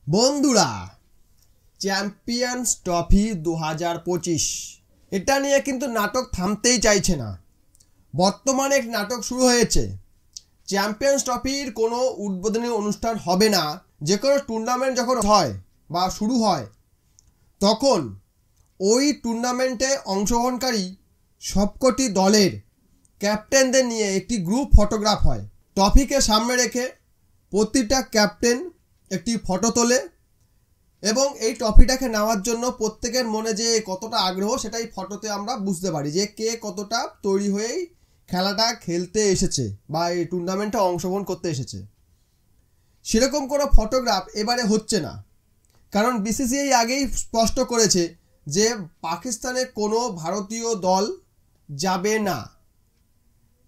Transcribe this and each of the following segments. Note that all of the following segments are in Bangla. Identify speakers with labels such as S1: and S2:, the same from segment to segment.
S1: বন্ধুরা, চ্যাম্পিয়ন্স ট্রফি 2025 এটা নিয়ে কিন্তু নাটক থামতেই চাইছে না। বর্তমানে এক নাটক শুরু হয়েছে। চ্যাম্পিয়ন্স ট্রফির কোনো উদ্বোধনী অনুষ্ঠান হবে না। যে কোনো টুর্নামেন্ট যখন হয় বা শুরু হয় তখন ওই টুর্নামেন্টে অংশগ্রহণকারী সবকটি দলের ক্যাপ্টেনদের নিয়ে একটি গ্রুপ ফটোগ্রাফ হয়। ট্রফিকে সামনে রেখে প্রতিটা ক্যাপ্টেন একটি ফটো তোলে এবং এই ট্রফিটাকে নেওয়ার জন্য প্রত্যেকের মনে যে কতটা আগ্রহ সেটাই ফটোতে আমরা বুঝতে পারি যে কে কতটা তৈরি হয়েই খেলাটা খেলতে এসেছে বা এই টুর্নামেন্টে অংশগ্রহণ করতে এসেছে। সেরকম কোনো ফটোগ্রাফ এবারে হচ্ছে না, কারণ বিসিসিআই আগেই স্পষ্ট করেছে যে পাকিস্তানে কোনো ভারতীয় দল যাবে না।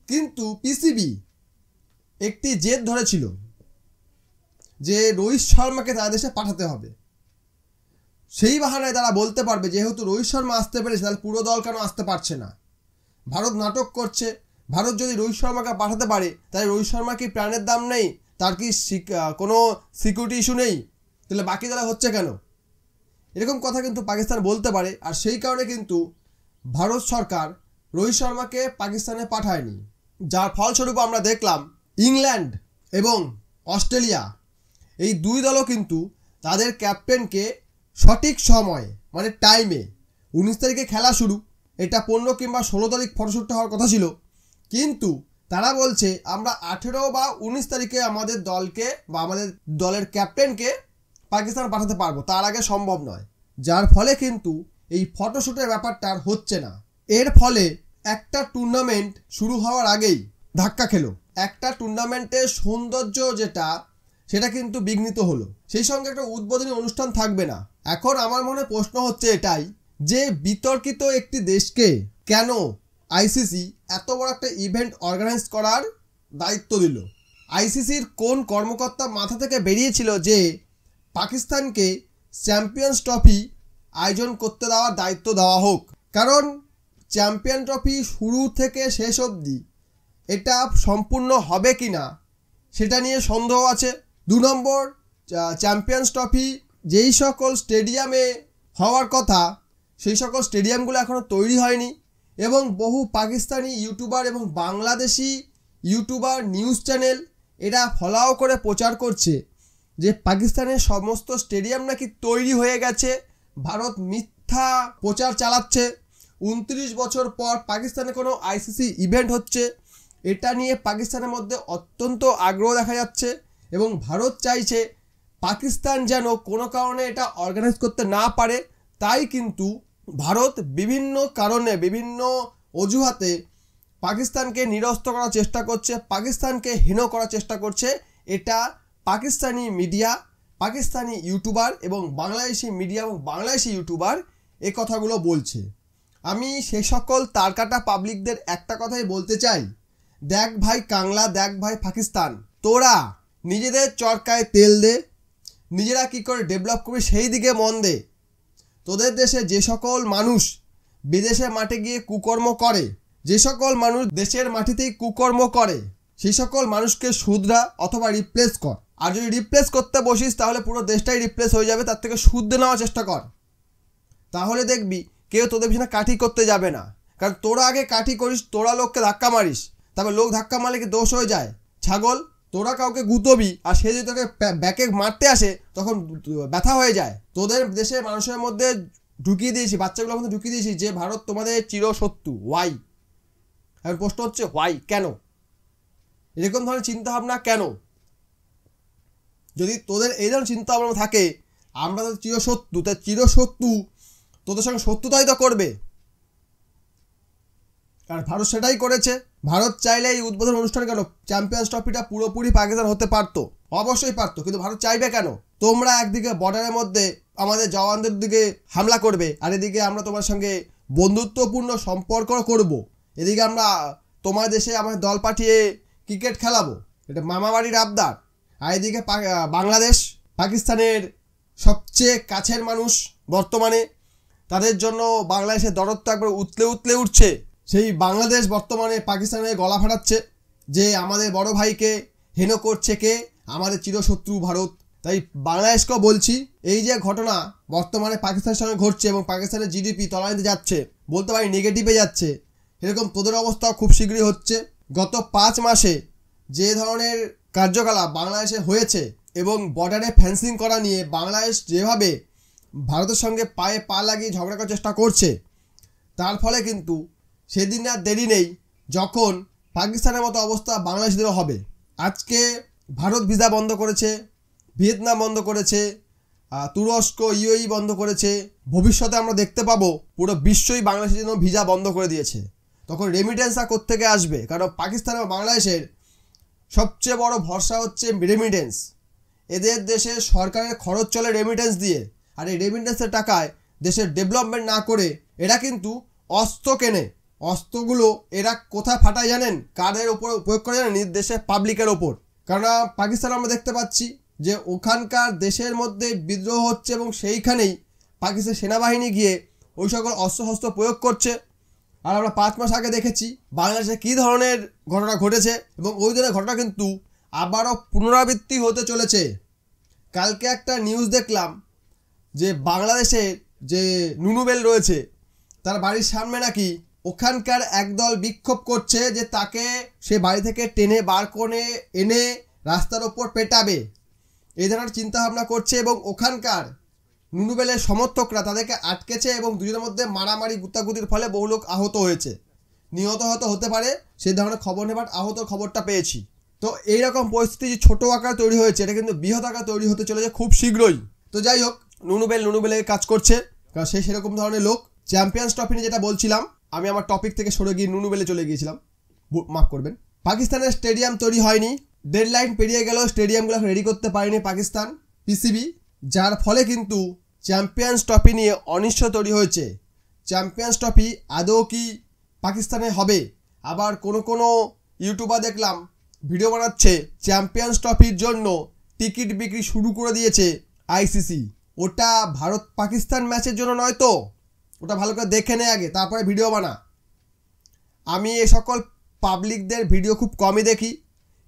S1: কিন্তু পিসিবি একটি জেদ ধরেছিল যে রোহিত শর্মাকে তাদের দেশে পাঠাতে হবে। সেই বাহানায় তারা বলতে পারবে যেহেতু রোহিত শর্মা আসতে পেরেছে তাহলে পুরো দল কেন আসতে পারছে না। ভারত নাটক করছে। ভারত যদি রোহিত শর্মাকে পাঠাতে পারে তাহলে রোহিত শর্মার কি প্রাণের দাম নেই, তার কি কোনো সিকিউরিটি ইস্যু নেই, তাহলে বাকি দলে হচ্ছে কেন? এরকম কথা কিন্তু পাকিস্তান বলতে পারে। আর সেই কারণে কিন্তু ভারত সরকার রোহিত শর্মাকে পাকিস্তানে পাঠায়নি, যার ফলস্বরূপ আমরা দেখলাম ইংল্যান্ড এবং অস্ট্রেলিয়া এই দুই দলও কিন্তু তাদের ক্যাপ্টেনকে সঠিক সময়ে মানে টাইমে 19 তারিখে খেলা শুরু, এটা 15 কিংবা 16 তারিখ ফটোশ্যুটটা হওয়ার কথা ছিল, কিন্তু তারা বলছে আমরা 18 বা 19 তারিখে আমাদের দলকে বা আমাদের দলের ক্যাপ্টেনকে পাকিস্তান পাঠাতে পারবো, তার আগে সম্ভব নয়। যার ফলে কিন্তু এই ফটোশ্যুটের ব্যাপারটা আর হচ্ছে না। এর ফলে একটা টুর্নামেন্ট শুরু হওয়ার আগেই ধাক্কা খেলো। একটা টুর্নামেন্টের সৌন্দর্য যেটা সেটা কিন্তু বিঘ্নিত হলো। সেই সঙ্গে একটা উদ্বোধনী অনুষ্ঠান থাকবে না। এখন আমার মনে প্রশ্ন হচ্ছে এটাই যে বিতর্কিত একটি দেশকে কেন আইসিসি এত বড় একটা ইভেন্ট অর্গানাইজ করার দায়িত্ব দিল? আইসিসির কোন কর্মকর্তা মাথা থেকে বেরিয়েছিল যে পাকিস্তানকে চ্যাম্পিয়ন্স ট্রফি আয়োজন করতে দেওয়ার দায়িত্ব দেওয়া হোক? কারণ চ্যাম্পিয়ন ট্রফি শুরু থেকে শেষ অবধি এটা সম্পূর্ণ হবে কি না সেটা নিয়ে সন্দেহ আছে। 2 নম্বর, চ্যাম্পিয়ন্স ট্রফি যেই সকল স্টেডিয়ামে হওয়ার কথা সেই সকল স্টেডিয়ামগুলো এখনও তৈরি হয়নি এবং বহু পাকিস্তানি ইউটিউবার এবং বাংলাদেশি ইউটিউবার নিউজ চ্যানেল এরা ফলাও করে প্রচার করছে যে পাকিস্তানের সমস্ত স্টেডিয়াম নাকি তৈরি হয়ে গেছে। ভারত মিথ্যা প্রচার চালাচ্ছে। 29 বছর পর পাকিস্তানে কোনো আইসিসি ইভেন্ট হচ্ছে, এটা নিয়ে পাকিস্তানের মধ্যে অত্যন্ত আগ্রহ দেখা যাচ্ছে এবং ভারত চাইছে পাকিস্তান যেন কোনো কারণে এটা অর্গানাইজ করতে না পারে। তাই কিন্তু ভারত বিভিন্ন কারণে বিভিন্ন অজুহাতে পাকিস্তানকে নিরস্ত করার চেষ্টা করছে, পাকিস্তানকে হীন করার চেষ্টা করছে। এটা পাকিস্তানি মিডিয়া, পাকিস্তানি ইউটিউবার এবং বাংলাদেশি মিডিয়া এবং বাংলাদেশি ইউটিউবার এই কথাগুলো বলছে। আমি সেই সকল তারকাটা পাবলিকদের একটা কথাই বলতে চাই, দেখ ভাই কাংলা, দেখ ভাই পাকিস্তান, তোরা নিজেদের চরকায় তেল দে, নিজেরা কী করে ডেভেলপ করবি সেই দিকে মন দে। তোদের দেশে যে সকল মানুষ বিদেশে মাঠে গিয়ে কুকর্ম করে, যে সকল মানুষ দেশের মাটিতেই কুকর্ম করে, সেই সকল মানুষকে শুধরা অথবা রিপ্লেস কর। আর যদি রিপ্লেস করতে বসিস তাহলে পুরো দেশটাই রিপ্লেস হয়ে যাবে। তার থেকে শুদ্ধ নেওয়ার চেষ্টা কর, তাহলে দেখবি কেউ তোদের পিছনে কাঠি করতে যাবে না। কারণ তোরা আগে কাঠি করিস, তোরা লোককে ধাক্কা মারিস, তারপর লোক ধাক্কা মারলে কি দোষ হয়ে যায়? ছাগল, তোরা কাউকে গুতবি আর সে যদি তোকে ব্যাকে মারতে আসে তখন ব্যথা হয়ে যায়। তোদের দেশের মানুষের মধ্যে ঢুকিয়ে দিয়েছি, বাচ্চাগুলোর মধ্যে ঢুকিয়ে দিয়েছি যে ভারত তোমাদের চিরশত্রু। ওয়াই? এখন প্রশ্ন হচ্ছে ওয়াই, কেন এরকম ধরনের চিন্তাভাবনা? কেন? যদি তোদের এই ধরনের চিন্তাভাবনা থাকে আমরা তো চিরশত্রু, তাই চিরশত্রু তোদের সঙ্গে শত্রুতাই তো করবে। আর ভারত সেটাই করেছে। ভারত চাইলে এই উদ্বোধন অনুষ্ঠান কেন চ্যাম্পিয়ন্স ট্রফিটা পুরোপুরি পাকিস্তান হতে পারতো, অবশ্যই পারতো, কিন্তু ভারত চাইবে কেন? তোমরা একদিকে বর্ডারের মধ্যে আমাদের জওয়ানদের দিকে হামলা করবে আর এদিকে আমরা তোমার সঙ্গে বন্ধুত্বপূর্ণ সম্পর্ক করব, এদিকে আমরা তোমার দেশে আমাদের দল পাঠিয়ে ক্রিকেট খেলাবো, এটা মামাবাড়ির আবদার। আর এদিকে বাংলাদেশ পাকিস্তানের সবচেয়ে কাছের মানুষ বর্তমানে, তাদের জন্য বাংলাদেশের দরদ তো একবার উতলে উতলে উঠছে। সেই বাংলাদেশ বর্তমানে পাকিস্তানের গলা ফাটাচ্ছে যে আমাদের বড় ভাইকে হেন করছে কে? আমাদের চিরশত্রু ভারত। তাই বাংলাদেশকেও বলছি, এই যে ঘটনা বর্তমানে পাকিস্তানের সঙ্গে ঘটছে এবং পাকিস্তানের জিডিপি তলানিতে যাচ্ছে, বলতে পারি নেগেটিভে যাচ্ছে, এরকম তোদের অবস্থাও খুব শীঘ্রই হচ্ছে। গত 5 মাসে যে ধরনের কার্যকলাপ বাংলাদেশে হয়েছে এবং বর্ডারে ফেন্সিং করা নিয়ে বাংলাদেশ যেভাবে ভারতের সঙ্গে পায়ে পা লাগিয়ে ঝগড়া করার চেষ্টা করছে, তার ফলে কিন্তু সেদিন আর দেরি নেই যখন পাকিস্তানের মতো অবস্থা বাংলাদেশিদেরও হবে। আজকে ভারত ভিসা বন্ধ করেছে, ভিয়েতনাম বন্ধ করেছে, তুরস্ক ইউএই বন্ধ করেছে। ভবিষ্যতে আমরা দেখতে পাবো পুরো বিশ্বই বাংলাদেশের জন্য ভিসা বন্ধ করে দিয়েছে। তখন রেমিটেন্সটা কোত্থেকে আসবে? কারণ পাকিস্তান এবং বাংলাদেশের সবচেয়ে বড় ভরসা হচ্ছে রেমিটেন্স। এদের দেশে সরকারের খরচ চলে রেমিটেন্স দিয়ে, আর এই রেমিটেন্সের টাকায় দেশের ডেভেলপমেন্ট না করে এরা কিন্তু অস্ত্র কেনে। অস্ত্রগুলো এরা কোথায় ফাটায় জানেন? কাদের ওপর প্রয়োগ করে জানেন? দেশের পাবলিকের ওপর। কারণ পাকিস্তান আমরা দেখতে পাচ্ছি যে ওখানকার দেশের মধ্যে বিদ্রোহ হচ্ছে এবং সেইখানেই পাকিস্তান সেনাবাহিনী গিয়ে ওই সকল অস্ত্রশস্ত্র প্রয়োগ করছে। আর আমরা 5 মাস আগে দেখেছি বাংলাদেশে কী ধরনের ঘটনা ঘটেছে এবং ওই ধরনের ঘটনা কিন্তু আবারও পুনরাবৃত্তি হতে চলেছে। কালকে একটা নিউজ দেখলাম যে বাংলাদেশে যে নুনুবেল রয়েছে তার বাড়ির সামনে নাকি ওখানকার একদল বিক্ষোভ করছে যে তাকে সে বাড়ি থেকে টেনে বার করে এনে রাস্তার ওপর পেটাবে, এই ধরনের চিন্তাভাবনা করছে। এবং ওখানকার নুনুবেলের সমর্থকরা তাদেরকে আটকেছে এবং দুজনের মধ্যে মারামারি গুতাগুতির ফলে বহু লোক আহত হয়েছে, নিহত হতে পারে সেই ধরনের খবর নেই, বাট আহতর খবরটা পেয়েছি। তো এইরকম পরিস্থিতি যে ছোটো আকার তৈরি হয়েছে, এটা কিন্তু বৃহৎ আকার তৈরি হতে চলেছে খুব শীঘ্রই। তো যাই হোক, নুনুবেলের কাজ করছে, কারণ সে সেরকম ধরনের লোক। চ্যাম্পিয়ন্স ট্রফি নিয়ে যেটা বলছিলাম, আমি আমার টপিক থেকে সরে গিয়ে নুনুবেলে চলে গিয়েছিলাম, মাফ করবেন। পাকিস্তানের স্টেডিয়াম তৈরি হয়নি, ডেডলাইন পেরিয়ে গেলেও স্টেডিয়ামগুলো রেডি করতে পারেনি পাকিস্তান পিসিবি, যার ফলে কিন্তু চ্যাম্পিয়ন্স ট্রফি নিয়ে অনিশ্চয় তৈরি হয়েছে। চ্যাম্পিয়ন্স ট্রফি আদৌ কি পাকিস্তানে হবে? আবার কোনো ইউটিউবার দেখলাম ভিডিও বানাচ্ছে চ্যাম্পিয়ন্স ট্রফির জন্য টিকিট বিক্রি শুরু করে দিয়েছে আইসিসি। ওটা ভারত পাকিস্তান ম্যাচের জন্য নয় তো? ওটা ভালো করে দেখে নে আগে, তারপরে ভিডিও বানা। আমি এ সকল পাবলিকদের ভিডিও খুব কমই দেখি,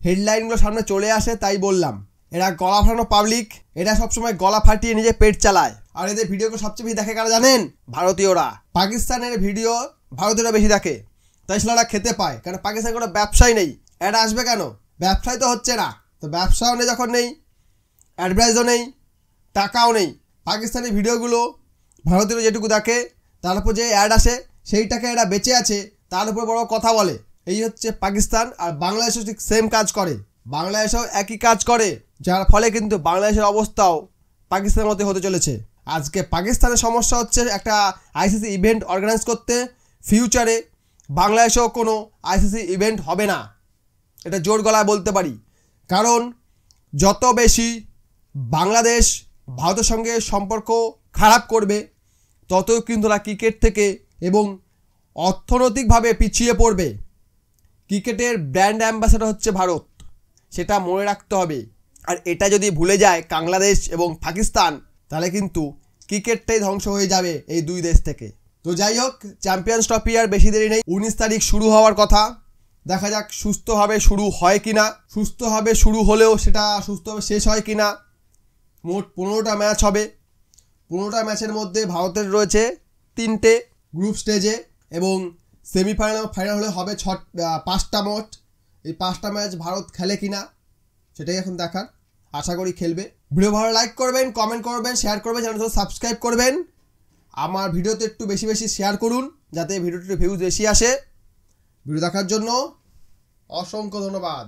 S1: হেডলাইনগুলো সামনে চলে আসে তাই বললাম। এরা গলা ফাটানো পাবলিক, এরা সবসময় গলা ফাটিয়ে নিজে পেট চালায়। আর এদের ভিডিওগুলো সবচেয়ে বেশি দেখে কারা জানেন? ভারতীয়রা। পাকিস্তানের ভিডিও ভারতীয়রা বেশি দেখে, তাই সেটা খেতে পায়। কারণ পাকিস্তানের কোনো ব্যবসাই নেই, অ্যাড আসবে কেন? ব্যবসাই তো হচ্ছে না, তো ব্যবসাও নেই, যখন নেই অ্যাডভার্টাইজও নেই, টাকাও নেই। পাকিস্তানি ভিডিওগুলো ভারতীয়রা যেটুকু দেখে, তার উপর যে অ্যাড আসে সেইটাকে এরা বেঁচে আছে, তার উপর বড় কথা বলে। এই হচ্ছে পাকিস্তান। আর বাংলাদেশও ঠিক সেম কাজ করে, বাংলাদেশেও একই কাজ করে, যার ফলে কিন্তু বাংলাদেশের অবস্থাও পাকিস্তানের মতো হতে চলেছে। আজকে পাকিস্তানের সমস্যা হচ্ছে একটা আইসিসি ইভেন্ট অর্গানাইজ করতে। ফিউচারে বাংলাদেশেও কোনো আইসিসি ইভেন্ট হবে না, এটা জোর গলায় বলতে পারি। কারণ যত বেশি বাংলাদেশ ভারতের সঙ্গে সম্পর্ক খারাপ করবে, ততই কিন্তু তারা ক্রিকেট থেকে এবং অর্থনৈতিকভাবে পিছিয়ে পড়বে। ক্রিকেটের ব্র্যান্ড অ্যাম্বাসেডর হচ্ছে ভারত, সেটা মনে রাখতে হবে। আর এটা যদি ভুলে যায় বাংলাদেশ এবং পাকিস্তান, তাহলে কিন্তু ক্রিকেটটাই ধ্বংস হয়ে যাবে এই দুই দেশ থেকে। তো যাই হোক, চ্যাম্পিয়ন্স ট্রফি আর বেশি দেরি নেই, 19 তারিখ শুরু হওয়ার কথা। দেখা যাক সুস্থভাবে শুরু হয় কিনা, সুস্থভাবে শুরু হলেও সেটা সুস্থভাবে শেষ হয় কিনা। মোট 15টা ম্যাচ হবে, 15টা ম্যাচের মধ্যে ভারতের রয়েছে 3টে গ্রুপ স্টেজে এবং সেমিফাইনাল ফাইনাল হলে হবে 5টা মোট। এই 5টা ম্যাচ ভারত খেলে কিনা সেটাই এখন দেখার, আশা করি খেলবে। ভিডিও ভালো লাইক করবেন, কমেন্ট করবেন, শেয়ার করবেন, চ্যানেলটা সাবস্ক্রাইব করবেন। আমার ভিডিওতে একটু বেশি বেশি শেয়ার করুন যাতে ভিডিওটির ভিউজ বেশি আসে। ভিডিও দেখার জন্য অসংখ্য ধন্যবাদ।